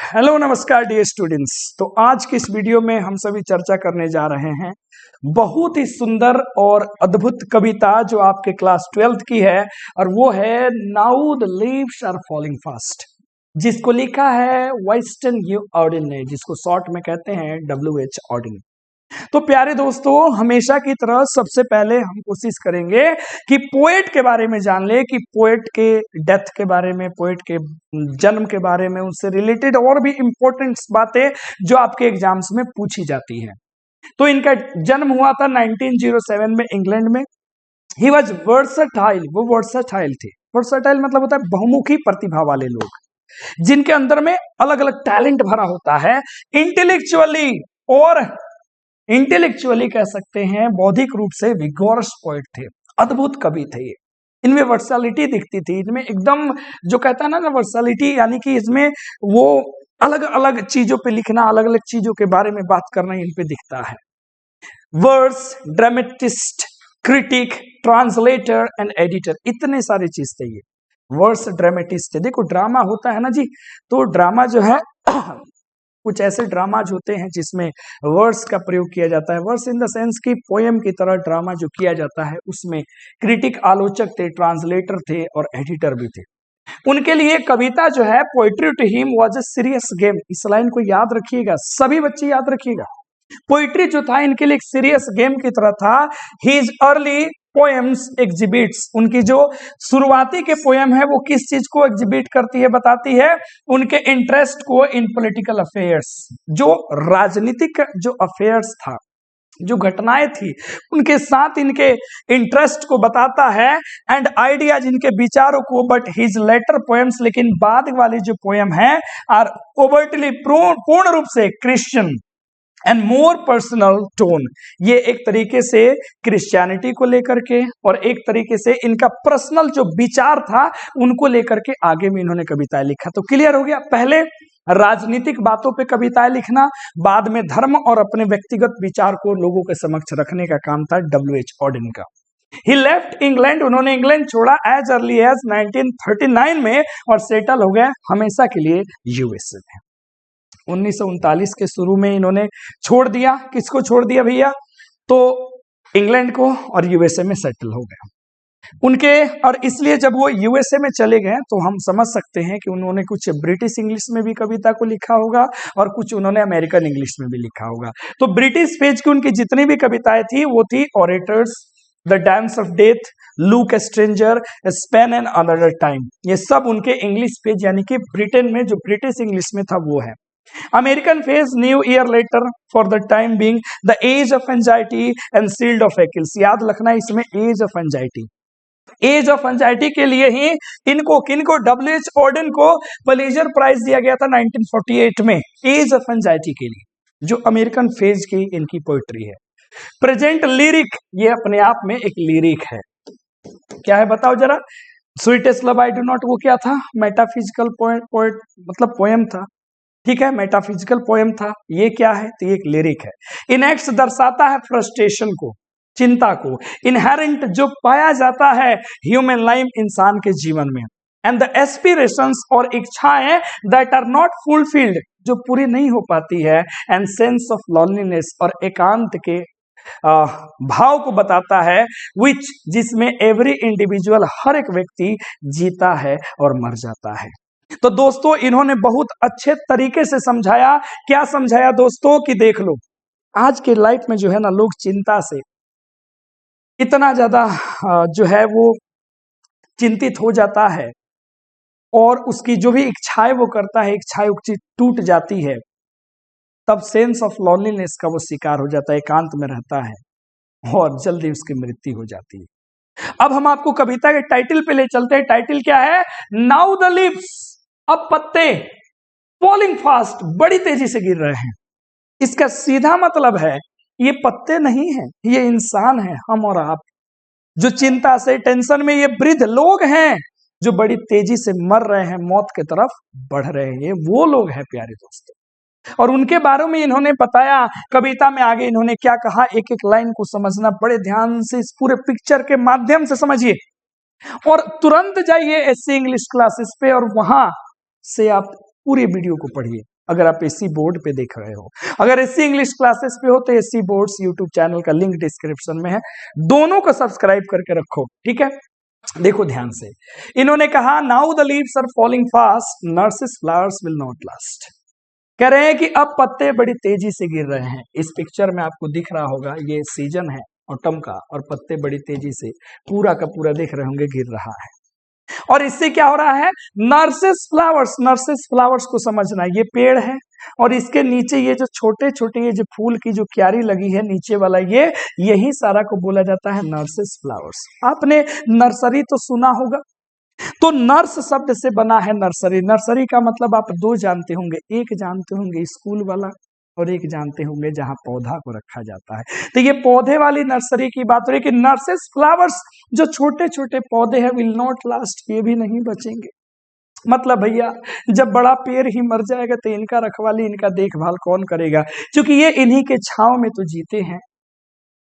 Hello नमस्कार dear students. तो आज की इस वीडियो में हम सभी चर्चा करने जा रहे हैं बहुत ही सुंदर और अद्भुत कविता जो आपके क्लास 12th की है, और वो है now the leaves are falling fast, जिसको लिखा है वेस्टन यू ऑर्डिन ने, जिसको शॉर्ट में कहते हैं WH ऑर्डिन। तो प्यारे दोस्तों, हमेशा की तरह सबसे पहले हम कोशिश करेंगे कि पोएट के बारे में जान ले, कि पोएट के डेथ के बारे में, पोएट के जन्म के बारे में, उससे रिलेटेड और भी इंपॉर्टेंट बातें जो आपके एग्जाम्स में पूछी जाती हैं। तो इनका जन्म हुआ था 1907 में इंग्लैंड में। ही वॉज वर्सटाइल, वो वर्सटाइल थे। वर्सटाइल मतलब होता है बहुमुखी प्रतिभा वाले लोग, जिनके अंदर में अलग अलग टैलेंट भरा होता है। इंटेलेक्चुअली कह सकते हैं, बौद्धिक रूप से विगोरस पोएट थे, अद्भुत कवि थे ये। इनमें वर्सैलिटी दिखती थी, इनमें एकदम जो कहता है ना वर्सैलिटी, यानी कि इसमें वो अलग अलग चीजों पे लिखना, अलग अलग चीजों के बारे में बात करना इन पे दिखता है। Verse, dramatist, critic, translator and editor, इतने सारे चीज थे ये। वर्स ड्रामेटिस्ट, देखो ड्रामा होता है ना जी, तो ड्रामा जो है कुछ ऐसे ड्रामाज होते हैं जिसमें वर्स का प्रयोग किया जाता है। वर्स इन द सेंस की पोएम की तरह ड्रामा जो किया जाता है, उसमें क्रिटिक, आलोचक थे, ट्रांसलेटर थे और एडिटर भी थे। उनके लिए कविता जो है, poetry to him was a serious game. इस लाइन को याद रखिएगा, सभी बच्चे याद रखिएगा। पोइट्री जो था इनके लिए एक सीरियस गेम की तरह था। हिज अर्ली पोएम्स एग्जिबिट्स, उनकी जो शुरुआती के पोएम है वो किस चीज को एग्जिबिट करती है, बताती है उनके इंटरेस्ट को इन पॉलिटिकल अफेयर्स, जो राजनीतिक जो अफेयर्स था, जो घटनाएं थी, उनके साथ इनके इंटरेस्ट को बताता है, एंड आइडियाज, इनके विचारों को। बट हिज लेटर पोएम्स, लेकिन बाद वाली जो पोएम है, आर ओवर्टली पूर्ण रूप से Christian and more personal tone. ये एक तरीके से क्रिश्चियनिटी को लेकर के और एक तरीके से इनका पर्सनल जो विचार था उनको लेकर के आगे में इन्होंने कविताएं लिखा। तो क्लियर हो गया, पहले राजनीतिक बातों पे कविताएं लिखना, बाद में धर्म और अपने व्यक्तिगत विचार को लोगों के समक्ष रखने का काम था WH ऑर्डिन का। ही लेफ्ट इंग्लैंड, उन्होंने इंग्लैंड छोड़ा एज अर्ली एज 1939 में और सेटल हो गए हमेशा के लिए USA में। 1939 के शुरू में इन्होंने छोड़ दिया, किसको छोड़ दिया भैया, तो इंग्लैंड को, और USA में सेटल हो गए उनके। और इसलिए जब वो USA में चले गए तो हम समझ सकते हैं कि उन्होंने कुछ ब्रिटिश इंग्लिश में भी कविता को लिखा होगा और कुछ उन्होंने अमेरिकन इंग्लिश में भी लिखा होगा। तो ब्रिटिश पेज की उनकी जितनी भी कविताएं थी वो थी orators, the dance of death, look A stranger, Spain and another time. ये सब उनके इंग्लिश पेज, यानी कि ब्रिटेन में जो ब्रिटिश इंग्लिश में था वो है। American phase, new year letter, for the time being, the age of anxiety and shield of Achilles. याद रखना इसमें age of anxiety, age of anxiety के लिए ही इनको, किनको, WH ऑर्डिन को पुलित्जर प्राइज दिया गया था 1948 में, एज ऑफ एंजाइटी के लिए, जो अमेरिकन फेज की इनकी पोइट्री है। प्रेजेंट लिरिक, ये अपने आप में एक लिरिक है। क्या है बताओ जरा। Sweetest love I do not, वो क्या था, मेटाफिजिकल पोएट मतलब पोएम था, ठीक है, मेटाफिजिकल पोएम था। ये क्या है, तो ये एक लिरिक है। इनएक्ट्स दर्शाता है फ्रस्ट्रेशन को, चिंता को। इनहेरेंट, जो पाया जाता है ह्यूमन लाइफ, इंसान के जीवन में। एंड द एस्पिरेशंस, और इच्छाएं, दैट आर नॉट फुलफिल्ड, जो पूरी नहीं हो पाती है। एंड सेंस ऑफ लॉनलीनेस, और एकांत के भाव को बताता है। विच, जिसमें एवरी इंडिविजुअल, हर एक व्यक्ति जीता है और मर जाता है। तो दोस्तों इन्होंने बहुत अच्छे तरीके से समझाया। क्या समझाया दोस्तों, कि देख लो आज के लाइफ में जो है ना, लोग चिंता से इतना ज्यादा जो है वो चिंतित हो जाता है, और उसकी जो भी इच्छाएं वो करता है, इच्छाएं उसकी टूट जाती है, तब सेंस ऑफ लॉनलीनेस का वो शिकार हो जाता है, एकांत में रहता है, और जल्दी उसकी मृत्यु हो जाती है। अब हम आपको कविता के टाइटल पे ले चलते हैं। टाइटल क्या है, नाउ द लीव्स, अब पत्ते, फॉलिंग फास्ट, बड़ी तेजी से गिर रहे हैं। इसका सीधा मतलब है ये पत्ते नहीं है, ये इंसान है, हम और आप, जो चिंता से, टेंशन में, ये वृद्ध लोग हैं जो बड़ी तेजी से मर रहे हैं, मौत की तरफ बढ़ रहे हैं। ये वो लोग हैं प्यारे दोस्तों, और उनके बारे में इन्होंने बताया कविता में। आगे इन्होंने क्या कहा, एक एक लाइन को समझना बड़े ध्यान से, इस पूरे पिक्चर के माध्यम से समझिए, और तुरंत जाइए SC इंग्लिश क्लासेस पे और वहां से आप पूरी वीडियो को पढ़िए। अगर आप एससी बोर्ड पे देख रहे हो। अगर एससी इंग्लिश क्लासेस पे हो तो एससी बोर्ड्स यूट्यूब चैनल का लिंक डिस्क्रिप्शन में है, दोनों को सब्सक्राइब करके रखो, ठीक है। देखो ध्यान से, इन्होंने कहा now the leaves are falling fast, nurses flowers will not last. कह रहे हैं कि अब पत्ते बड़ी तेजी से गिर रहे हैं। इस पिक्चर में आपको दिख रहा होगा ये सीजन है ऑटम का, और पत्ते बड़ी तेजी से पूरा का पूरा देख रहे होंगे गिर रहा है। और इससे क्या हो रहा है, नर्सेस फ्लावर्स को समझना, ये पेड़ है और इसके नीचे ये जो छोटे छोटे ये जो फूल की जो क्यारी लगी है नीचे वाला, ये यही सारा को बोला जाता है नर्सेस फ्लावर्स। आपने नर्सरी तो सुना होगा, तो नर्स शब्द से बना है नर्सरी। नर्सरी का मतलब आप दो जानते होंगे, एक जानते होंगे स्कूल वाला और एक जानते होंगे जहां पौधा को रखा जाता है। तो ये पौधे वाली नर्सरी की बात हो रही है कि नर्सेस फ्लावर्स जो छोटे छोटे पौधे हैं विल नॉट लास्ट, ये भी नहीं बचेंगे। मतलब भैया जब बड़ा पेड़ ही मर जाएगा तो इनका रखवाली इनका देखभाल कौन करेगा, क्योंकि ये इन्हीं के छांव में तो जीते हैं।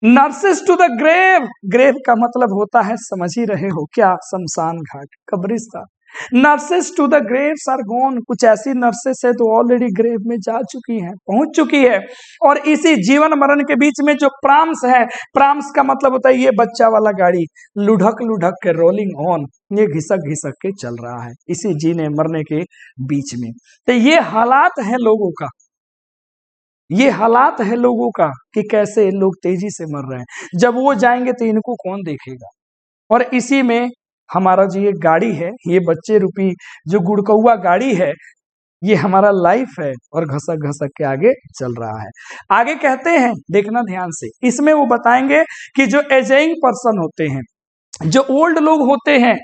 Nurses to the grave, grave का मतलब होता है समझ ही रहे हो क्या, शमशान घाट, कब्रिस्तान। Nurses to the graves are gone, कुछ ऐसी नर्सेस है तो ऑलरेडी ग्रेव में जा चुकी हैं, पहुंच चुकी है। और इसी जीवन मरण के बीच में जो प्राम्स है, प्राम्स का मतलब होता है ये बच्चा वाला गाड़ी, लुढ़क लुढ़क के रोलिंग ऑन, ये घिसक घिसक के चल रहा है इसी जीने मरने के बीच में। तो ये हालात है लोगों का, ये हालात है लोगों का कि कैसे लोग तेजी से मर रहे हैं। जब वो जाएंगे तो इनको कौन देखेगा। और इसी में हमारा जो ये गाड़ी है, ये बच्चे रूपी जो गुड़कौआ गाड़ी है, ये हमारा लाइफ है और घसक घसक के आगे चल रहा है। आगे कहते हैं, देखना ध्यान से, इसमें वो बताएंगे कि जो एजिंग पर्सन होते हैं, जो ओल्ड लोग होते हैं,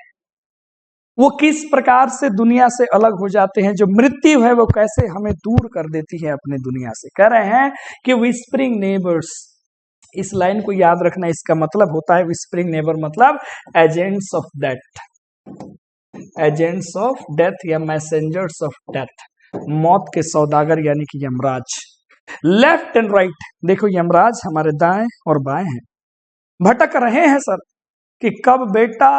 वो किस प्रकार से दुनिया से अलग हो जाते हैं। जो मृत्यु है वो कैसे हमें दूर कर देती है अपने दुनिया से। कह रहे हैं कि विस्परिंग नेबर्स, इस लाइन को याद रखना, इसका मतलब होता है विस्परिंग नेबर मतलब agents of death, agents of death या मैसेंजर्स ऑफ डेथ, मौत के सौदागर यानी कि यमराज। लेफ्ट एंड राइट, देखो यमराज हमारे दाएं और बाएं हैं, भटक रहे हैं सर कि कब बेटा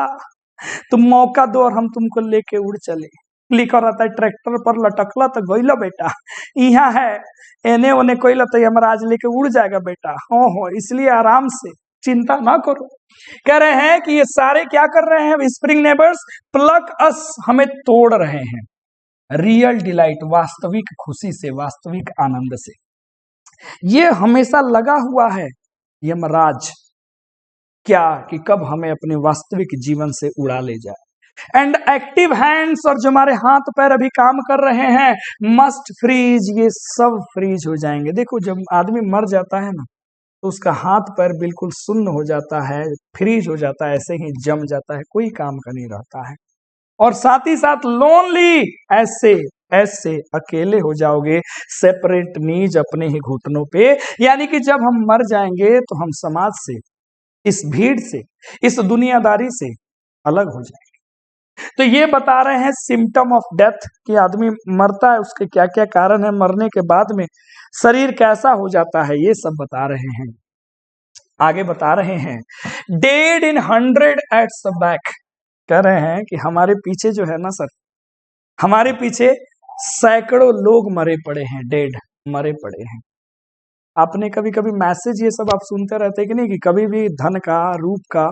तुम मौका दो और हम तुमको लेके उड़ चले। लिखा रहता है ट्रैक्टर पर लटकला तो गइला बेटा, यहाँ है एने ओने कोइला तो यमराज लेके उड़ जाएगा बेटा, हो इसलिए आराम से चिंता ना करो। कह रहे हैं कि ये सारे क्या कर रहे हैं, विस्परिंग नेबर्स प्लक अस, हमें तोड़ रहे हैं रियल डिलाइट, वास्तविक खुशी से, वास्तविक आनंद से। ये हमेशा लगा हुआ है यमराज क्या कि कब हमें अपने वास्तविक जीवन से उड़ा ले जाए। एंड एक्टिव हैंड्स, और जो हमारे हाथ पैर अभी काम कर रहे हैं, मस्ट फ्रीज, ये सब फ्रीज हो जाएंगे। देखो जब आदमी मर जाता है ना तो उसका हाथ पैर बिल्कुल सुन्न हो जाता है, फ्रीज हो जाता है, ऐसे ही जम जाता है, कोई काम का नहीं रहता है। और साथ ही साथ लोनली, ऐसे ऐसे अकेले हो जाओगे, सेपरेट नीज, अपने ही घुटनों पे, यानी कि जब हम मर जाएंगे तो हम समाज से, इस भीड़ से, इस दुनियादारी से अलग हो जाएंगे। तो ये बता रहे हैं सिम्टम ऑफ डेथ कि आदमी मरता है, उसके क्या क्या कारण है, मरने के बाद में शरीर कैसा हो जाता है, ये सब बता रहे हैं। आगे बता रहे हैं डेड इन 100 एट्स बैक, कह रहे हैं कि हमारे पीछे जो है ना सर, हमारे पीछे सैकड़ों लोग मरे पड़े हैं, डेड मरे पड़े हैं। आपने कभी कभी मैसेज ये सब आप सुनते रहते कि नहीं, कि कभी भी धन का, रूप का,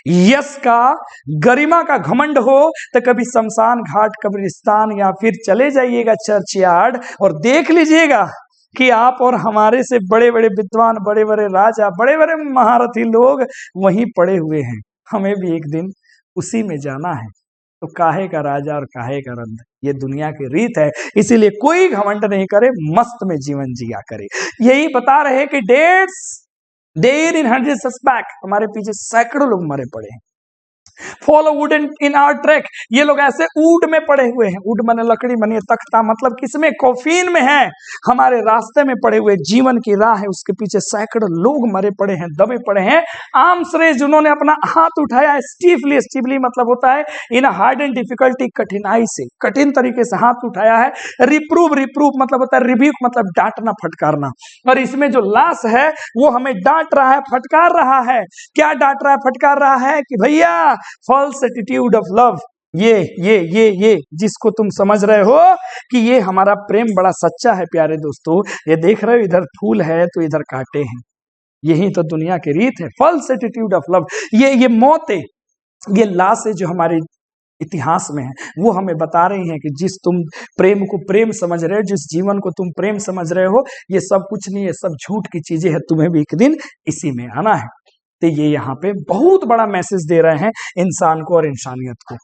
यश का, गरिमा का घमंड हो तो कभी शमशान घाट, कब्रिस्तान, या फिर चले जाइएगा चर्च यार्ड और देख लीजिएगा कि आप और हमारे से बड़े बड़े विद्वान, बड़े बड़े राजा, बड़े बड़े महारथी लोग वहीं पड़े हुए हैं। हमें भी एक दिन उसी में जाना है, तो काहे का राजा और काहे का रंध, ये दुनिया की रीत है। इसीलिए कोई घमंड नहीं करे, मस्त में जीवन जिया करे। यही बता रहे कि डेट्स देर इन 100 सस्पेक्ट, हमारे पीछे सैकड़ों लोग मरे पड़े हैं। Follow wood in our track, ये लोग ऐसे ऊड में पड़े हुए हैं, ऊड माने लकड़ी माने तख्ता, मतलब किसमें, कॉफीन में है, हमारे रास्ते में पड़े हुए, जीवन की राह है उसके पीछे सैकड़ों लोग मरे पड़े हैं, दबे पड़े हैं। आर्म्स रेज, उन्होंने अपना हाथ उठाया, स्टीफली, स्टीफली मतलब होता है इन हार्ड एंड डिफिकल्टी, कठिनाई से, कठिन तरीके से हाथ उठाया है। रिप्रूव, रिप्रूव मतलब होता है रिब्यूक, मतलब डांटना, फटकारना। और इसमें जो लाश है वो हमें डांट रहा है, फटकार रहा है। क्या डांट रहा है, फटकार रहा है कि भैया फॉल्स एटीट्यूड ऑफ लव, ये जिसको तुम समझ रहे हो कि ये हमारा प्रेम बड़ा सच्चा है प्यारे दोस्तों, ये देख रहे हो इधर फूल है तो इधर कांटे हैं, यही तो दुनिया की रीत है। फॉल्स एटीट्यूड ऑफ लव, ये मौत है, ये लाश है जो हमारे इतिहास में है, वो हमें बता रही हैं कि जिस तुम प्रेम को प्रेम समझ रहे हो, जिस जीवन को तुम प्रेम समझ रहे हो, ये सब कुछ नहीं है, सब झूठ की चीजें हैं, तुम्हें भी एक दिन इसी में आना है। तो ये यहाँ पे बहुत बड़ा मैसेज दे रहे हैं इंसान को और इंसानियत को।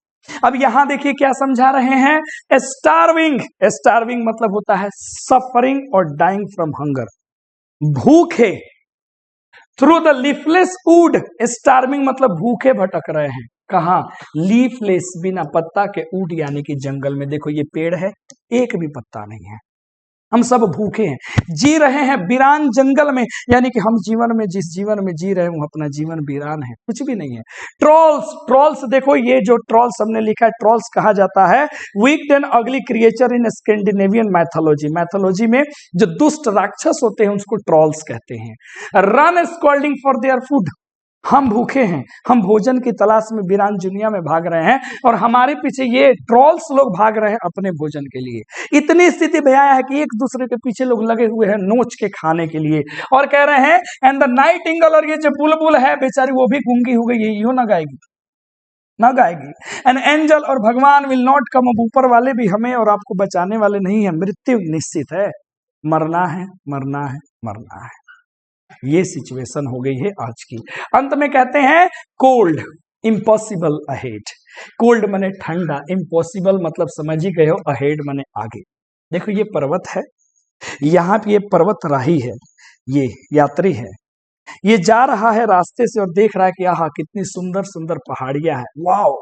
अब यहां देखिए क्या समझा रहे हैं, स्टार्विंग, स्टार्विंग मतलब होता है सफरिंग और डाइंग फ्रॉम हंगर, भूखे through the leafless would, starving मतलब भूखे भटक रहे हैं, कहा, लीफलेस बिना पत्ता के वुड यानी कि जंगल में। देखो ये पेड़ है, एक भी पत्ता नहीं है, हम सब भूखे हैं, जी रहे हैं वीरान जंगल में, यानी कि हम जीवन में जिस जीवन में जी रहे हैं अपना जीवन वीरान है, कुछ भी नहीं है। ट्रॉल्स, ट्रॉल्स देखो ये जो ट्रॉल्स हमने लिखा है, ट्रॉल्स कहा जाता है वीक्ड एंड अगली क्रिएचर इन स्कैंडिनेवियन मैथोलॉजी, मैथोलॉजी में जो दुष्ट राक्षस होते हैं उसको ट्रॉल्स कहते हैं। Run scolding for their food, हम भूखे हैं, हम भोजन की तलाश में वीरान दुनिया में भाग रहे हैं और हमारे पीछे ये ट्रॉल्स लोग भाग रहे हैं अपने भोजन के लिए। इतनी स्थिति भयावह है कि एक दूसरे के पीछे लोग लगे हुए हैं नोच के खाने के लिए, और कह रहे हैं एंड द नाइटिंगेल, और ये जो बुलबुल है बेचारी वो भी गूंगी हो गई, ये यूं ना गाएगी, ना गाएगी। एन एंजल, और भगवान विल नॉट कम, अब ऊपर वाले भी हमें और आपको बचाने वाले नहीं है, मृत्यु निश्चित है, मरना है मरना है मरना है। ये सिचुएशन हो गई है आज की। अंत में कहते हैं कोल्ड इम्पॉसिबल अहेड, कोल्ड माने ठंडा, इम्पॉसिबल मतलब समझ ही गए हो, अहेड माने आगे। देखो ये पर्वत है, यहाँ पे ये पर्वतराही है, ये यात्री है, ये जा रहा है रास्ते से और देख रहा है कि आहा कितनी सुंदर सुंदर पहाड़ियां है, वाओ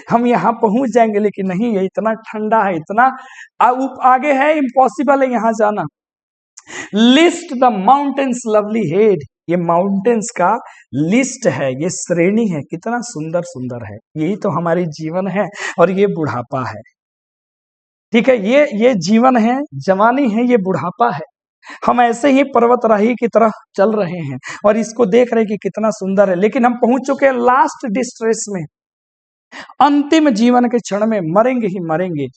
हम यहाँ पहुंच जाएंगे, लेकिन नहीं, ये इतना ठंडा है, इतना आगे है, इम्पॉसिबल है यहाँ जाना। List the mountains lovely head, ये माउंटेन्स का लिस्ट है, ये श्रेणी है, कितना सुंदर सुंदर है, यही तो हमारी जीवन है और ये बुढ़ापा है, ठीक है, ये जीवन है, जवानी है, ये बुढ़ापा है। हम ऐसे ही पर्वतराही की तरह चल रहे हैं और इसको देख रहे हैं कि कितना सुंदर है, लेकिन हम पहुंच चुके हैं लास्ट डिस्ट्रेस में, अंतिम जीवन के क्षण में, मरेंगे ही मरेंगे।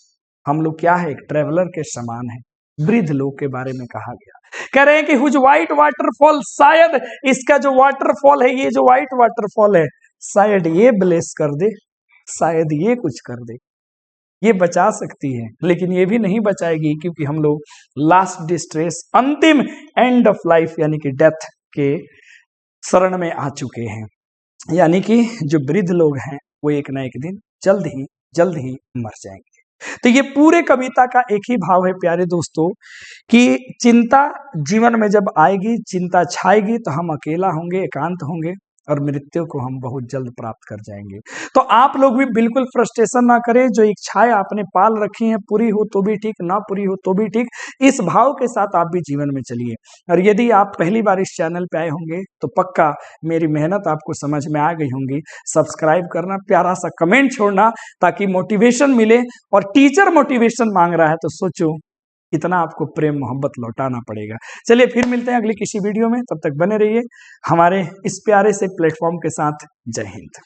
हम लोग क्या है, एक ट्रेवलर के समान है। वृद्ध लोग के बारे में कहा गया, कह रहे हैं कि हुज व्हाइट वाटरफॉल, शायद इसका जो वाटरफॉल है, ये जो व्हाइट वाटरफॉल है, शायद ये ब्लेस कर दे, शायद ये कुछ कर दे, ये बचा सकती है, लेकिन ये भी नहीं बचाएगी, क्योंकि हम लोग लास्ट डिस्ट्रेस, अंतिम एंड ऑफ लाइफ यानी कि डेथ के शरण में आ चुके हैं। यानी कि जो वृद्ध लोग हैं वो एक ना एक दिन जल्द ही मर जाएंगे। तो ये पूरे कविता का एक ही भाव है प्यारे दोस्तों, कि चिंता जीवन में जब आएगी, चिंता छाएगी, तो हम अकेला होंगे, एकांत होंगे और मृत्यु को हम बहुत जल्द प्राप्त कर जाएंगे। तो आप लोग भी बिल्कुल फ्रस्ट्रेशन ना करें, जो इच्छाएं आपने पाल रखी हैं, पूरी हो तो भी ठीक, ना पूरी हो तो भी ठीक, इस भाव के साथ आप भी जीवन में चलिए। और यदि आप पहली बार इस चैनल पे आए होंगे तो पक्का मेरी मेहनत आपको समझ में आ गई होंगी। सब्सक्राइब करना, प्यारा सा कमेंट छोड़ना, ताकि मोटिवेशन मिले, और टीचर मोटिवेशन मांग रहा है तो सोचो इतना आपको प्रेम मोहब्बत लौटाना पड़ेगा। चलिए फिर मिलते हैं अगली किसी वीडियो में, तब तक बने रहिए हमारे इस प्यारे से प्लेटफॉर्म के साथ। जय हिंद।